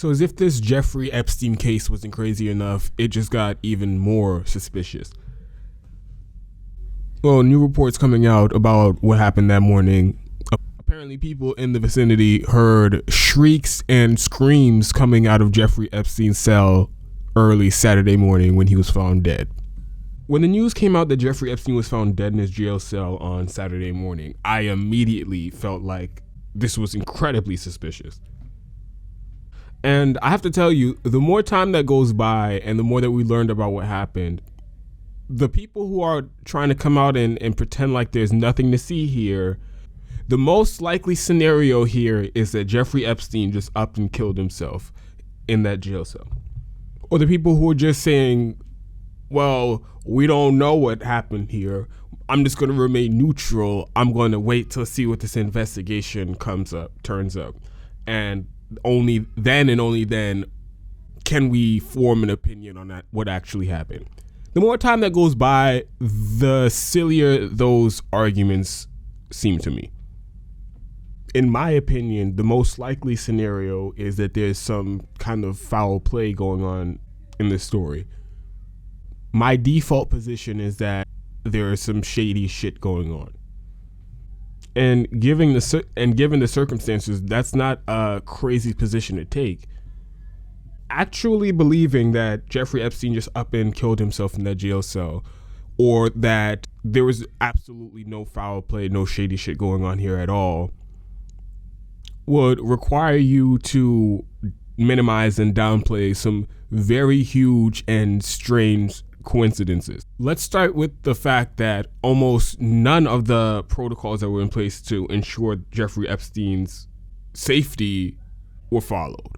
So as if this Jeffrey Epstein case wasn't crazy enough, it just got even more suspicious. Well, new reports coming out about what happened that morning. Apparently people in the vicinity heard shrieks and screams coming out of Jeffrey Epstein's cell early Saturday morning when he was found dead. When the news came out that Jeffrey Epstein was found dead in his jail cell on Saturday morning, I immediately felt like this was incredibly suspicious. And I have to tell you, the more time that goes by and the more that we learned about what happened, the people who are trying to come out and pretend like there's nothing to see here, the most likely scenario here is that Jeffrey Epstein just upped and killed himself in that jail cell. Or the people who are just saying, well, we don't know what happened here. I'm just going to remain neutral. I'm going to wait to see what this investigation turns up. And only then and only then can we form an opinion on that, what actually happened. The more time that goes by, the sillier those arguments seem to me. In my opinion, the most likely scenario is that there's some kind of foul play going on in this story. My default position is that there is some shady shit going on. And given the circumstances, that's not a crazy position to take. Actually believing that Jeffrey Epstein just up and killed himself in that jail cell, or that there was absolutely no foul play, no shady shit going on here at all, would require you to minimize and downplay some very huge and strange coincidences. Let's start with the fact that almost none of the protocols that were in place to ensure Jeffrey Epstein's safety were followed.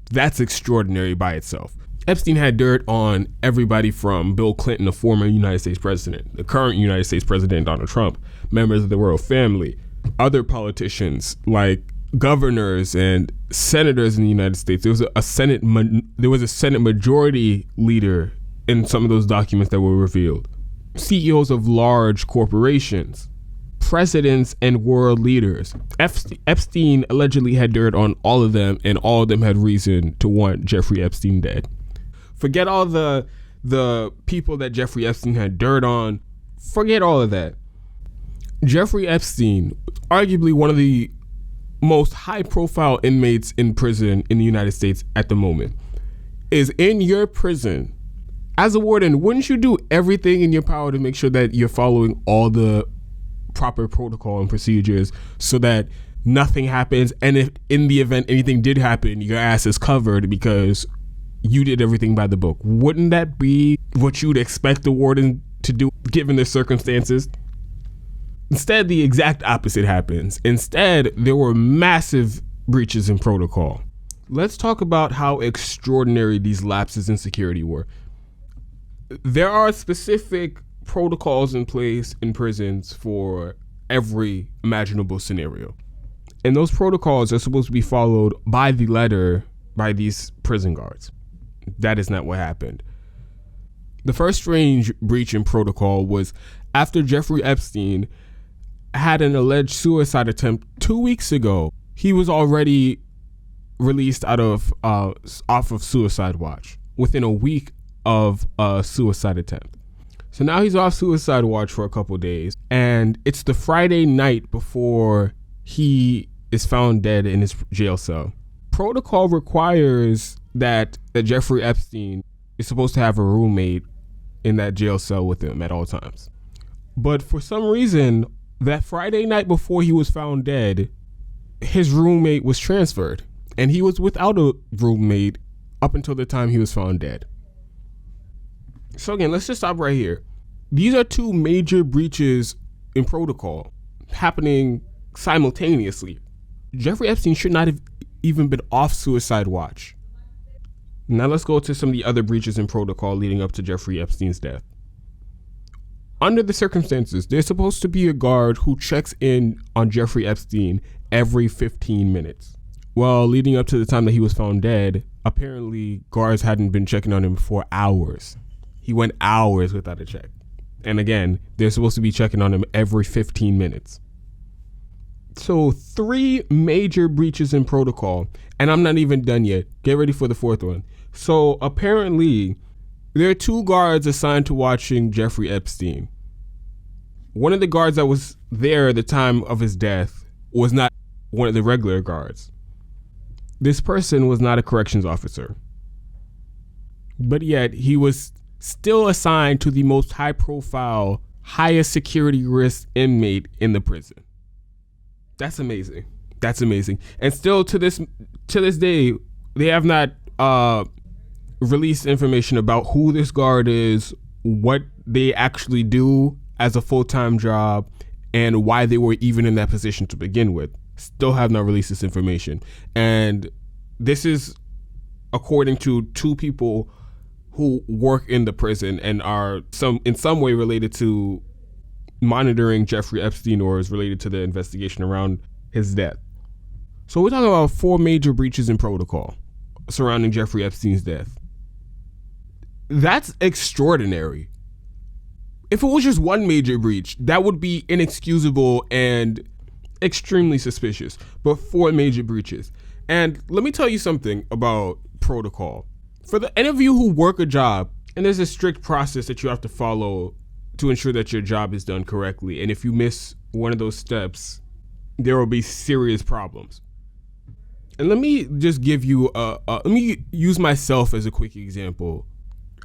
That's extraordinary by itself. Epstein had dirt on everybody from Bill Clinton, the former United States president, the current United States president, Donald Trump, members of the royal family, other politicians like governors and senators in the United States. There was a Senate majority leader in some of those documents that were revealed. CEOs of large corporations, presidents and world leaders. Epstein allegedly had dirt on all of them, and all of them had reason to want Jeffrey Epstein dead. Forget all the people that Jeffrey Epstein had dirt on. Forget all of that. Jeffrey Epstein, arguably one of the most high-profile inmates in prison in the United States at the moment, is in your prison. As a warden, wouldn't you do everything in your power to make sure that you're following all the proper protocol and procedures so that nothing happens? And if in the event anything did happen, your ass is covered because you did everything by the book. Wouldn't that be what you'd expect the warden to do given the circumstances? Instead, the exact opposite happens. Instead, there were massive breaches in protocol. Let's talk about how extraordinary these lapses in security were. There are specific protocols in place in prisons for every imaginable scenario. And those protocols are supposed to be followed by the letter by these prison guards. That is not what happened. The first strange breach in protocol was after Jeffrey Epstein had an alleged suicide attempt 2 weeks ago. He was already released off of suicide watch within a week of a suicide attempt. So now he's off suicide watch for a couple days, and it's the Friday night before he is found dead in his jail cell. Protocol requires that Jeffrey Epstein is supposed to have a roommate in that jail cell with him at all times. But for some reason, that Friday night before he was found dead, his roommate was transferred, and he was without a roommate up until the time he was found dead. So again, let's just stop right here. These are two major breaches in protocol happening simultaneously. Jeffrey Epstein should not have even been off suicide watch. Now let's go to some of the other breaches in protocol leading up to Jeffrey Epstein's death. Under the circumstances, there's supposed to be a guard who checks in on Jeffrey Epstein every 15 minutes. Well, leading up to the time that he was found dead, apparently guards hadn't been checking on him for hours. He went hours without a check. And again, they're supposed to be checking on him every 15 minutes. So 3 major breaches in protocol, and I'm not even done yet. Get ready for the 4th one. So apparently, there are 2 guards assigned to watching Jeffrey Epstein. One of the guards that was there at the time of his death was not one of the regular guards. This person was not a corrections officer, but yet he was still assigned to the most high-profile, highest security risk inmate in the prison. That's amazing. That's amazing. And still to this day, they have not released information about who this guard is, what they actually do as a full-time job, and why they were even in that position to begin with. Still have not released this information. And this is according to 2 people who work in the prison and are in some way related to monitoring Jeffrey Epstein, or is related to the investigation around his death. So we're talking about 4 major breaches in protocol surrounding Jeffrey Epstein's death. That's extraordinary. If it was just 1 major breach, that would be inexcusable and extremely suspicious, but 4 major breaches. And let me tell you something about protocol. For any of you who work a job, and there's a strict process that you have to follow to ensure that your job is done correctly. And if you miss one of those steps, there will be serious problems. And let me just give you let me use myself as a quick example.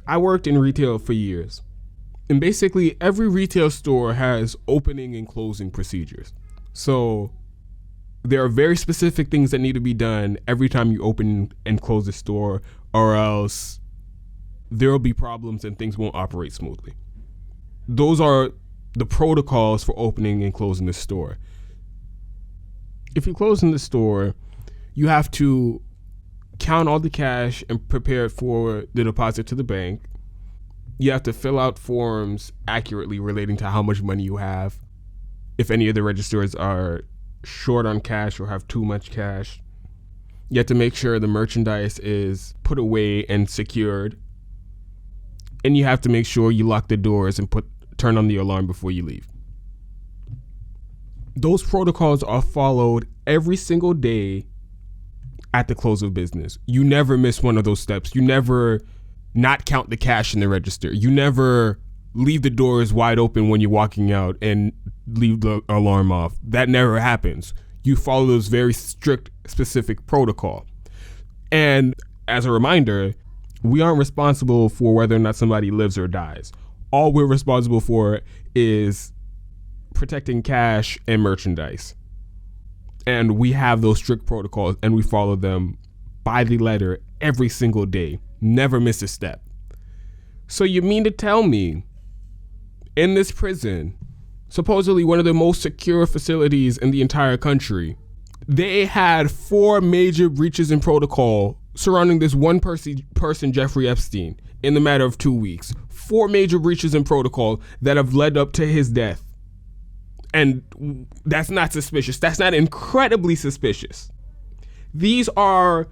I worked in retail for years. And basically every retail store has opening and closing procedures. So there are very specific things that need to be done every time you open and close the store, or else there will be problems and things won't operate smoothly. Those are the protocols for opening and closing the store. If you close in the store, you have to count all the cash and prepare it for the deposit to the bank. You have to fill out forms accurately relating to how much money you have. If any of the registers are short on cash or have too much cash, you have to make sure the merchandise is put away and secured. And you have to make sure you lock the doors and turn on the alarm before you leave. Those protocols are followed every single day at the close of business. You never miss one of those steps. You never not count the cash in the register. You never leave the doors wide open when you're walking out and leave the alarm off. That never happens. You follow those very strict, specific protocol. And as a reminder, we aren't responsible for whether or not somebody lives or dies. All we're responsible for is protecting cash and merchandise. And we have those strict protocols and we follow them by the letter every single day. Never miss a step. So you mean to tell me in this prison, supposedly one of the most secure facilities in the entire country, they had 4 major breaches in protocol surrounding this one person, Jeffrey Epstein, in the matter of 2 weeks. 4 major breaches in protocol that have led up to his death. And that's not suspicious. That's not incredibly suspicious. These are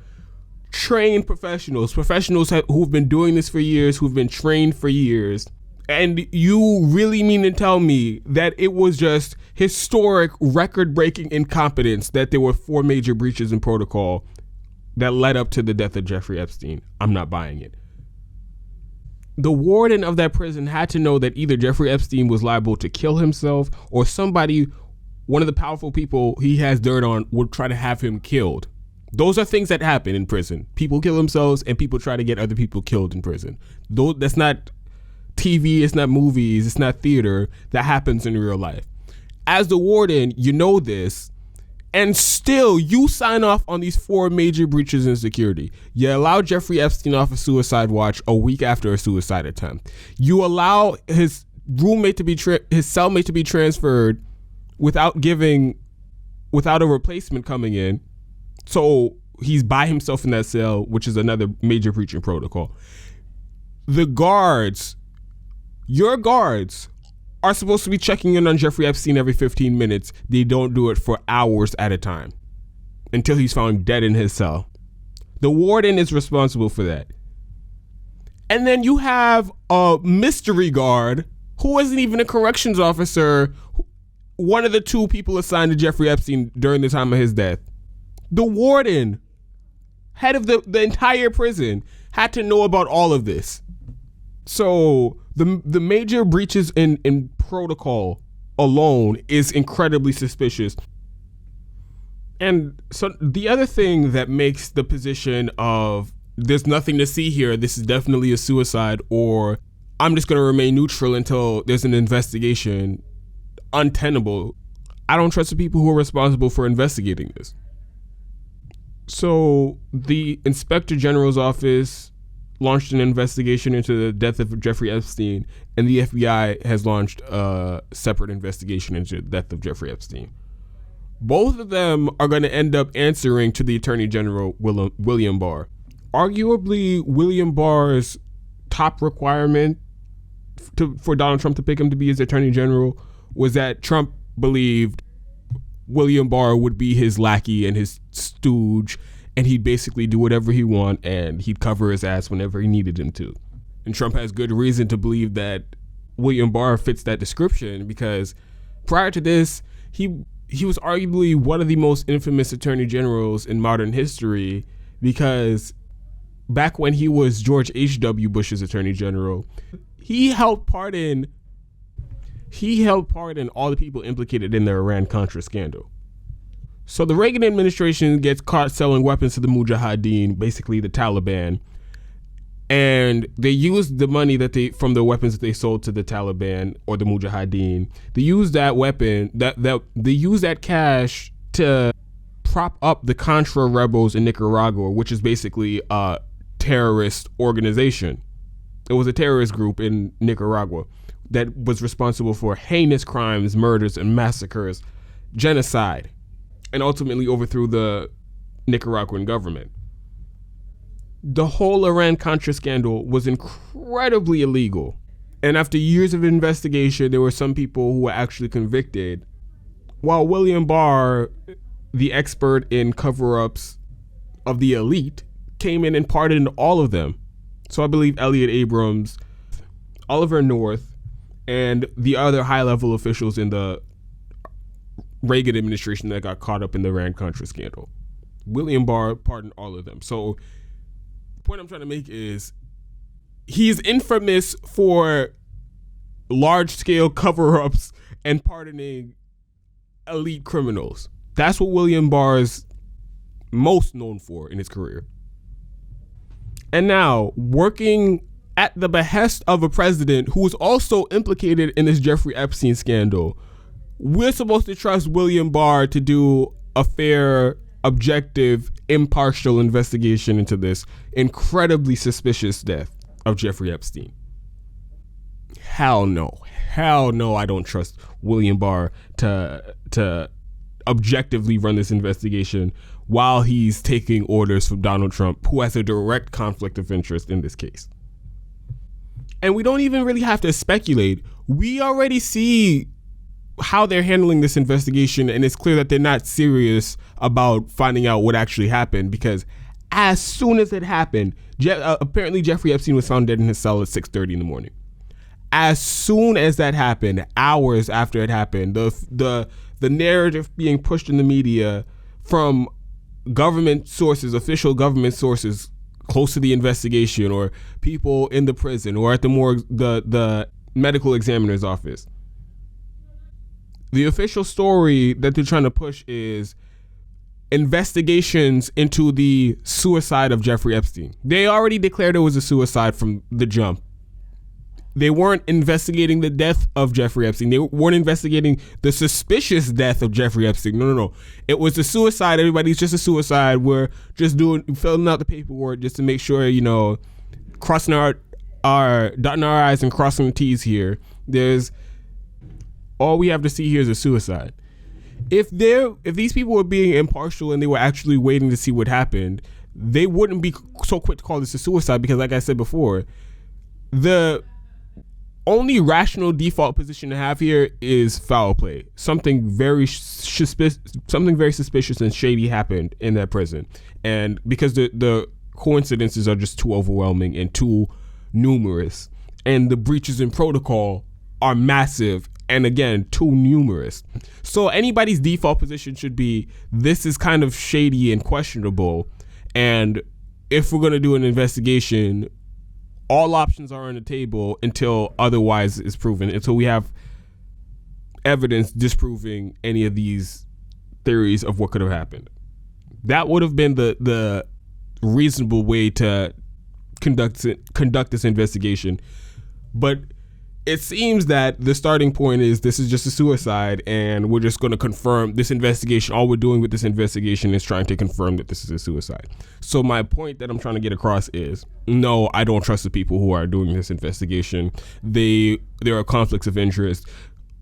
trained professionals who've been doing this for years, who've been trained for years. And you really mean to tell me that it was just historic, record-breaking incompetence that there were 4 major breaches in protocol that led up to the death of Jeffrey Epstein? I'm not buying it. The warden of that prison had to know that either Jeffrey Epstein was liable to kill himself, or somebody, one of the powerful people he has dirt on, would try to have him killed. Those are things that happen in prison. People kill themselves and people try to get other people killed in prison. That's not TV, it's not movies, it's not theater. That happens in real life. As the warden, you know this, and still you sign off on these 4 major breaches in security. You allow Jeffrey Epstein off a suicide watch a week after a suicide attempt. You allow his roommate to be his cellmate to be transferred without a replacement coming in. So he's by himself in that cell, which is another major breach in protocol. The guards, your guards, are supposed to be checking in on Jeffrey Epstein every 15 minutes. They don't do it for hours at a time until he's found dead in his cell. The warden is responsible for that. And then you have a mystery guard who isn't even a corrections officer one of the two people assigned to Jeffrey Epstein during the time of his death, the warden, head of the entire prison, had to know about all of this. So the major breaches in protocol alone is incredibly suspicious. And so the other thing that makes the position of there's nothing to see here, this is definitely a suicide, or I'm just going to remain neutral until there's an investigation, untenable. I don't trust the people who are responsible for investigating this. So the Inspector General's office launched an investigation into the death of Jeffrey Epstein, and the FBI has launched a separate investigation into the death of Jeffrey Epstein. Both of them are going to end up answering to the Attorney General, William Barr. Arguably, William Barr's top requirement for Donald Trump to pick him to be his Attorney General was that Trump believed William Barr would be his lackey and his stooge, and he'd basically do whatever he want, and he'd cover his ass whenever he needed him to. And Trump has good reason to believe that William Barr fits that description, because prior to this, he was arguably one of the most infamous attorney generals in modern history, because back when he was George H.W. Bush's attorney general, he helped pardon all the people implicated in the Iran-Contra scandal. So the Reagan administration gets caught selling weapons to the Mujahideen, basically the Taliban, and they used the money from the weapons that they sold to the Taliban or the Mujahideen. They used they used that cash to prop up the Contra rebels in Nicaragua, which is basically a terrorist organization. It was a terrorist group in Nicaragua that was responsible for heinous crimes, murders, and massacres, genocide, and ultimately overthrew the Nicaraguan government. The whole Iran-Contra scandal was incredibly illegal. And after years of investigation, there were some people who were actually convicted, while William Barr, the expert in cover-ups of the elite, came in and pardoned all of them. So I believe Elliot Abrams, Oliver North, and the other high-level officials in the Reagan administration that got caught up in the Iran-Contra scandal. William Barr pardoned all of them. So the point I'm trying to make is he's infamous for large-scale cover-ups and pardoning elite criminals. That's what William Barr is most known for in his career. And now, working at the behest of a president who was also implicated in this Jeffrey Epstein scandal, we're supposed to trust William Barr to do a fair, objective, impartial investigation into this incredibly suspicious death of Jeffrey Epstein. Hell no, I don't trust William Barr to objectively run this investigation while he's taking orders from Donald Trump, who has a direct conflict of interest in this case. And we don't even really have to speculate. We already see how they're handling this investigation, and it's clear that they're not serious about finding out what actually happened, because as soon as it happened, apparently Jeffrey Epstein was found dead in his cell at 6:30 in the morning. As soon as that happened, hours after it happened, the narrative being pushed in the media from government sources, official government sources close to the investigation, or people in the prison, or at the morgue, the medical examiner's office. The official story that they're trying to push is investigations into the suicide of Jeffrey Epstein. They already declared it was a suicide from the jump. They weren't investigating the death of Jeffrey Epstein. They weren't investigating the suspicious death of Jeffrey Epstein. No. It was a suicide. Everybody's just a suicide. We're just filling out the paperwork just to make sure, crossing dotting our I's and crossing the T's here. All we have to see here is a suicide. If these people were being impartial and they were actually waiting to see what happened, they wouldn't be so quick to call this a suicide, because like I said before, the only rational default position to have here is foul play. Something very suspicious and shady happened in that prison, and because the coincidences are just too overwhelming and too numerous, and the breaches in protocol are massive and again, too numerous. So anybody's default position should be, this is kind of shady and questionable, and if we're going to do an investigation, all options are on the table until otherwise is proven, until we have evidence disproving any of these theories of what could have happened. That would have been the reasonable way to conduct this investigation. But it seems that the starting point is, this is just a suicide, and we're just going to confirm this investigation. All we're doing with this investigation is trying to confirm that this is a suicide. So my point that I'm trying to get across is, no, I don't trust the people who are doing this investigation. There are conflicts of interest.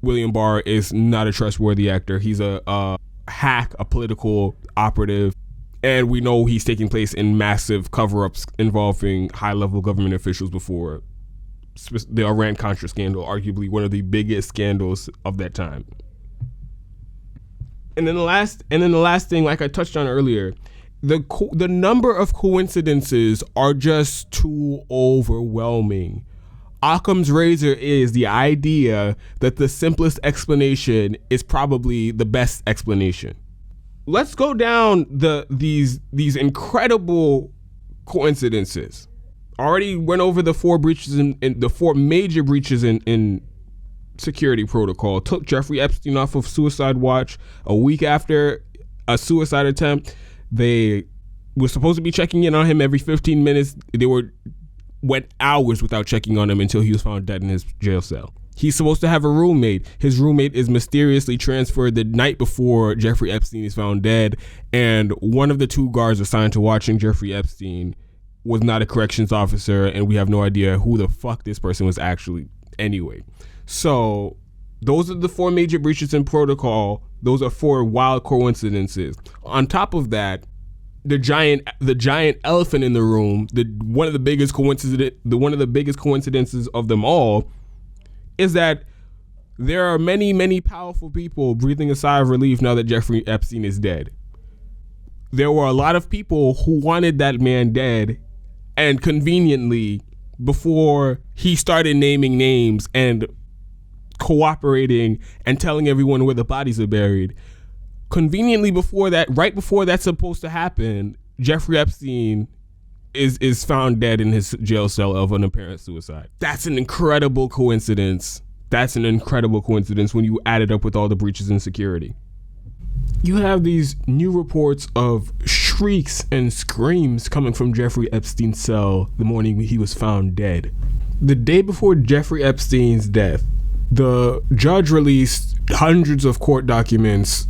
William Barr is not a trustworthy actor. He's a hack, a political operative, and we know he's taking place in massive cover-ups involving high-level government officials before the Iran-Contra scandal, arguably one of the biggest scandals of that time. And then the last thing, like I touched on earlier, the number of coincidences are just too overwhelming. Occam's razor is the idea that the simplest explanation is probably the best explanation. Let's go down these incredible coincidences. Already went over the four breaches in the four major breaches in security protocol. Took Jeffrey Epstein off of suicide watch a week after a suicide attempt. They were supposed to be checking in on him every 15 minutes. They went hours without checking on him until he was found dead in his jail cell. He's supposed to have a roommate. His roommate is mysteriously transferred the night before Jeffrey Epstein is found dead, and one of the two guards assigned to watching Jeffrey Epstein was not a corrections officer, and we have no idea who the fuck this person was actually anyway. So those are the four major breaches in protocol. Those are four wild coincidences. On top of that, the giant elephant in the room, one of the biggest coincidences of them all, is that there are many, many powerful people breathing a sigh of relief now that Jeffrey Epstein is dead. There were a lot of people who wanted that man dead, and conveniently, before he started naming names and cooperating and telling everyone where the bodies are buried, conveniently before that, right before that's supposed to happen, Jeffrey Epstein is found dead in his jail cell of an apparent suicide. That's an incredible coincidence. That's an incredible coincidence when you add it up with all the breaches in security. You have these new reports of shrieks and screams coming from Jeffrey Epstein's cell the morning he was found dead. The day before Jeffrey Epstein's death, the judge released hundreds of court documents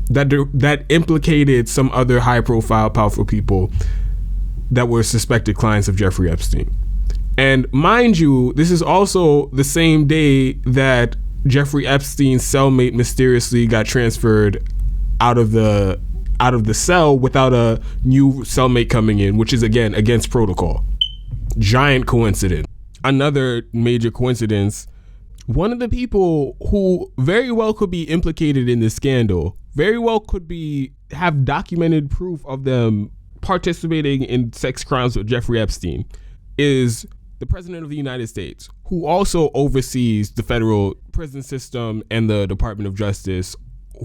that implicated some other high-profile, powerful people that were suspected clients of Jeffrey Epstein. And mind you, this is also the same day that Jeffrey Epstein's cellmate mysteriously got transferred out of the cell without a new cellmate coming in, which is again against protocol. Giant coincidence. Another major coincidence, one of the people who very well could be implicated in this scandal, very well could have documented proof of them participating in sex crimes with Jeffrey Epstein, is the President of the United States, who also oversees the federal prison system and the Department of Justice,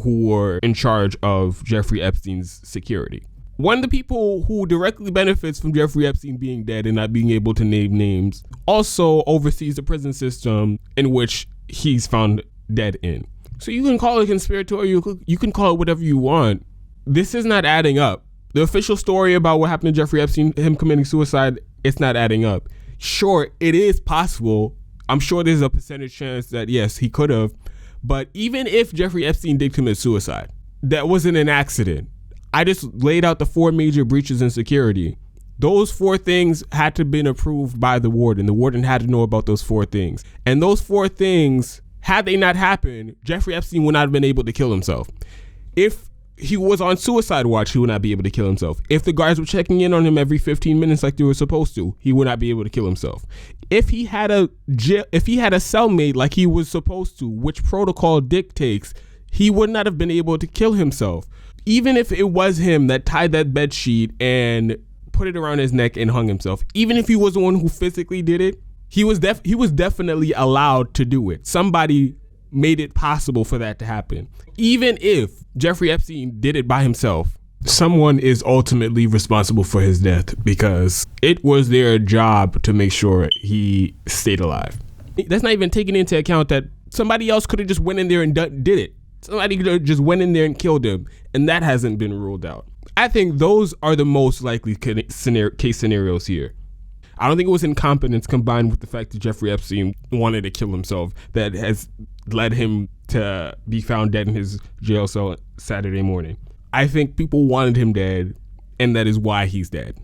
who were in charge of Jeffrey Epstein's security. One of the people who directly benefits from Jeffrey Epstein being dead and not being able to name names also oversees the prison system in which he's found dead in. So you can call it conspiratorial, you can call it whatever you want. This is not adding up. The official story about what happened to Jeffrey Epstein, him committing suicide, it's not adding up. Sure, it is possible. I'm sure there's a percentage chance that, yes, he could have. But even if Jeffrey Epstein did commit suicide, that wasn't an accident. I just laid out the four major breaches in security. Those four things had to have been approved by the warden. The warden had to know about those four things. And those four things, had they not happened, Jeffrey Epstein would not have been able to kill himself. If he was on suicide watch, he would not be able to kill himself. If the guards were checking in on him every 15 minutes like they were supposed to, he would not be able to kill himself. If he had a cellmate like he was supposed to, which protocol dictates, he would not have been able to kill himself. Even if it was him that tied that bed sheet and put it around his neck and hung himself, even if he was the one who physically did it, he was definitely allowed to do it. Somebody made it possible for that to happen. Even if Jeffrey Epstein did it by himself, someone is ultimately responsible for his death because it was their job to make sure he stayed alive. That's not even taking into account that somebody else could have just went in there and did it. Somebody could have just went in there and killed him, and that hasn't been ruled out. I think those are the most likely case scenarios here. I don't think it was incompetence combined with the fact that Jeffrey Epstein wanted to kill himself that has led him to be found dead in his jail cell Saturday morning. I think people wanted him dead, and that is why he's dead.